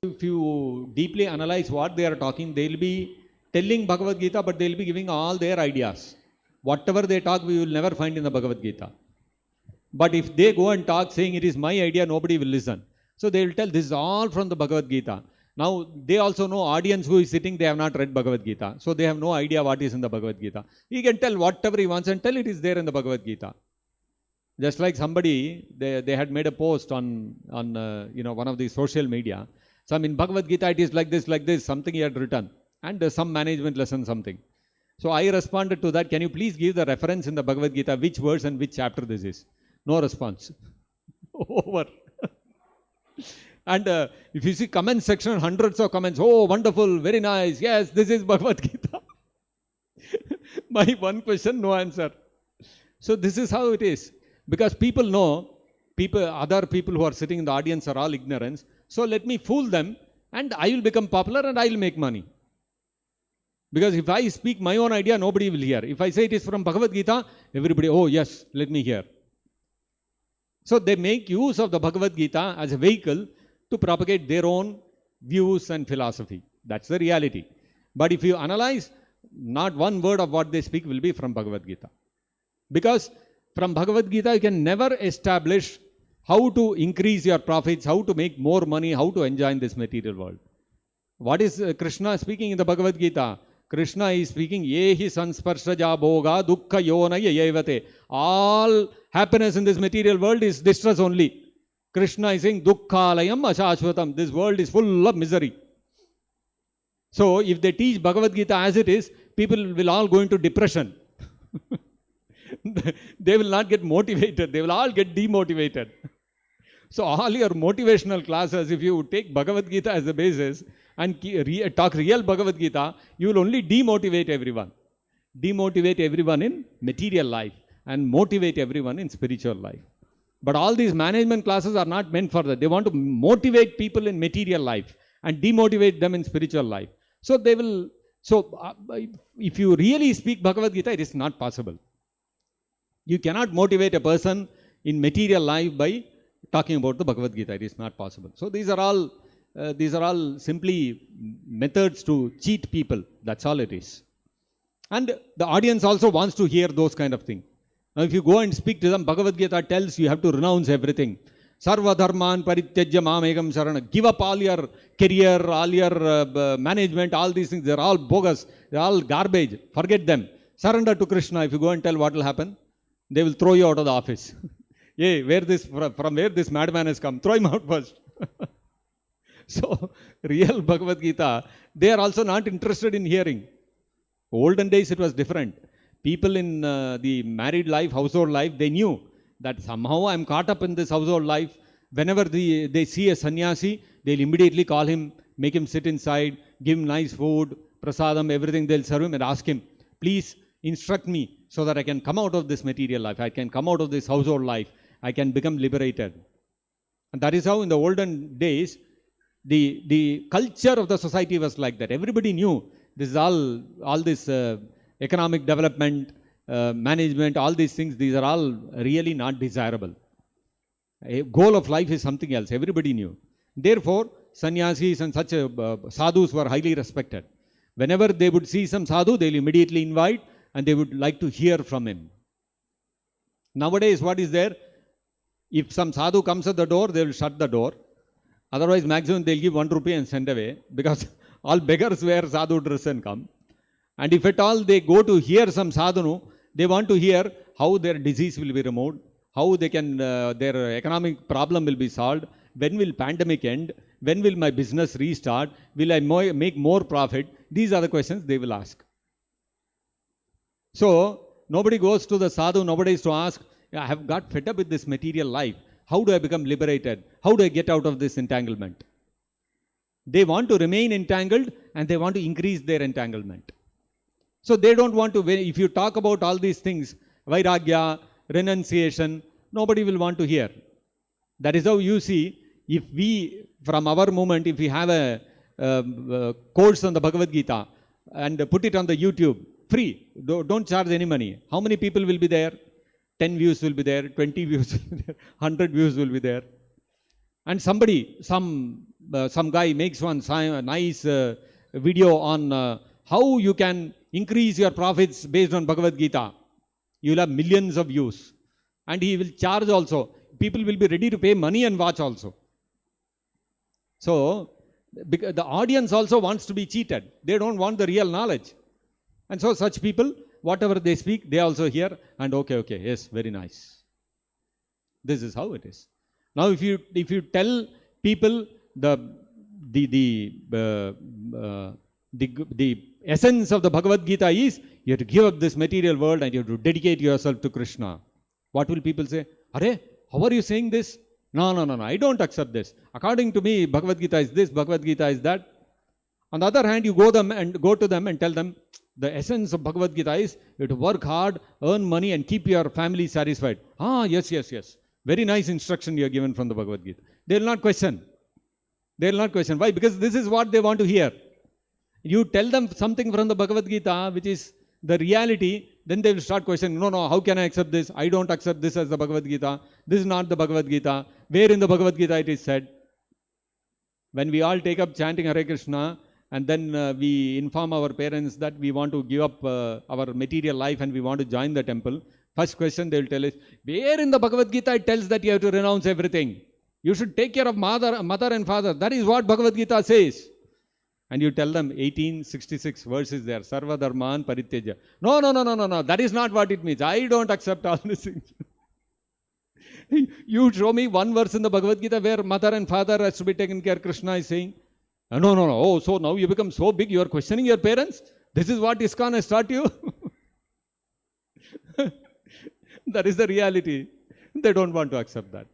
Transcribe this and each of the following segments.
If you deeply analyze what they are talking, they will be telling Bhagavad Gita, but they will be giving all their ideas. Whatever they talk, we will never find in the Bhagavad Gita. But if they go and talk saying it is my idea, nobody will listen. So they will tell this is all from the Bhagavad Gita. Now they also know audience who is sitting, they have not read Bhagavad Gita. So they have no idea what is in the Bhagavad Gita. He can tell whatever he wants and tell it is there in the Bhagavad Gita. Just like somebody, they had made a post on one of the social media. Some in Bhagavad Gita it is like this, something he had written. And some management lesson, something. So I responded to that, can you please give the reference in the Bhagavad Gita, which verse and which chapter this is? No response. Over. And if you see comment section, hundreds of comments, oh, wonderful, very nice, yes, this is Bhagavad Gita. My one question, no answer. So this is how it is. Because people know, other people who are sitting in the audience are all ignorance. So let me fool them and I will become popular and I will make money. Because if I speak my own idea, nobody will hear. If I say it is from Bhagavad Gita, everybody, oh yes, let me hear. So they make use of the Bhagavad Gita as a vehicle to propagate their own views and philosophy. That's the reality. But if you analyze, not one word of what they speak will be from Bhagavad Gita. Because from Bhagavad Gita, you can never establish how to increase your profits, how to make more money, how to enjoy in this material world. What is Krishna speaking in the Bhagavad Gita? Krishna is speaking, Yehi sansparshaja bhoga dukkha yonaya yevate. All happiness in this material world is distress only. Krishna is saying, dukkhalayam ashashvatam. This world is full of misery. So, if they teach Bhagavad Gita as it is, people will all go into depression. They will not get motivated. They will all get demotivated. So, all your motivational classes, if you take Bhagavad Gita as the basis and talk real Bhagavad Gita, you will only demotivate everyone. Demotivate everyone in material life and motivate everyone in spiritual life. But all these management classes are not meant for that. They want to motivate people in material life and demotivate them in spiritual life. So they will. So if you really speak Bhagavad Gita, it is not possible. You cannot motivate a person in material life by talking about the Bhagavad Gita. It is not possible. So these are all simply methods to cheat people. That's all it is. And the audience also wants to hear those kind of things. Now if you go and speak to them, Bhagavad Gita tells you have to renounce everything. Sarva dharman parityajya mamekam sarana. Give up all your career, all your management, all these things. They're all bogus. They're all garbage. Forget them. Surrender to Krishna. If you go and tell, what will happen? They will throw you out of the office. Hey, from where this madman has come? Throw him out first. So, real Bhagavad Gita, they are also not interested in hearing. Olden days it was different. People in the married life, household life, they knew that somehow I am caught up in this household life. Whenever they see a sannyasi, they'll immediately call him, make him sit inside, give him nice food, prasadam, everything they'll serve him and ask him, please instruct me so that I can come out of this material life, I can come out of this household life, I can become liberated. And that is how in the olden days, the culture of the society was like that. Everybody knew this is all this economic development, management, all these things, these are all really not desirable. A goal of life is something else. Everybody knew. Therefore, sannyasis and such sadhus were highly respected. Whenever they would see some sadhu, they will immediately invite and they would like to hear from him. Nowadays, what is there? If some sadhu comes at the door, they will shut the door. Otherwise, maximum they will give 1 rupee and send away, because all beggars wear sadhu dress and come. And if at all they go to hear some sadhanu, they want to hear how their disease will be removed, how they can their economic problem will be solved, when will pandemic end, when will my business restart, will I make more profit? These are the questions they will ask. So, nobody goes to the sadhu, nobody is to ask, I have got fed up with this material life. How do I become liberated? How do I get out of this entanglement? They want to remain entangled and they want to increase their entanglement. So they don't want to, if you talk about all these things, vairagya, renunciation, nobody will want to hear. That is how you see, if we, from our movement, if we have a course on the Bhagavad Gita and put it on the YouTube, free, don't charge any money. How many people will be there? 10 views will be there, 20 views will be there, 100 views will be there. And somebody, some some guy makes one nice video on how you can increase your profits based on Bhagavad Gita, you will have millions of views. And he will charge also. People will be ready to pay money and watch also. So, the audience also wants to be cheated. They don't want the real knowledge. And so such people, whatever they speak, they also hear and okay, yes, very nice. This is how it is. Now, if you tell people the essence of the Bhagavad Gita is you have to give up this material world and you have to dedicate yourself to Krishna, what will people say? Arey, how are you saying this? No, I don't accept this. According to me, Bhagavad Gita is this, Bhagavad Gita is that. On the other hand, you go to them and tell them the essence of Bhagavad Gita is you have to work hard, earn money and keep your family satisfied. Yes. Very nice instruction you are given from the Bhagavad Gita. They will not question. Why? Because this is what they want to hear. You tell them something from the Bhagavad Gita, which is the reality, then they will start questioning, no, how can I accept this? I don't accept this as the Bhagavad Gita. This is not the Bhagavad Gita. Where in the Bhagavad Gita it is said? When we all take up chanting Hare Krishna, and then we inform our parents that we want to give up our material life and we want to join the temple, first question they will tell is, where in the Bhagavad Gita it tells that you have to renounce everything? You should take care of mother and father. That is what Bhagavad Gita says. And you tell them 1866 verses there, Sarva Dharman Parityaja. No. That is not what it means. I don't accept all these things. You show me one verse in the Bhagavad Gita where mother and father has to be taken care, Krishna is saying. No. Oh, so now you become so big, you are questioning your parents? This is what ISKCON has taught you? That is the reality. They don't want to accept that.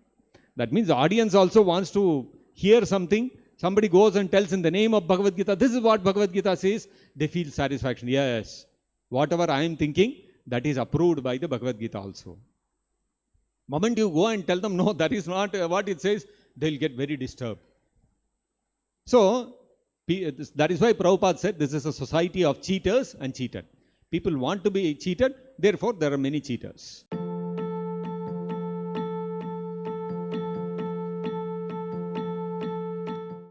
That means the audience also wants to hear something. Somebody goes and tells in the name of Bhagavad Gita, this is what Bhagavad Gita says. They feel satisfaction. Yes, whatever I am thinking, that is approved by the Bhagavad Gita also. Moment you go and tell them, no, that is not what it says, they will get very disturbed. So, that is why Prabhupada said this is a society of cheaters and cheated. People want to be cheated, therefore there are many cheaters.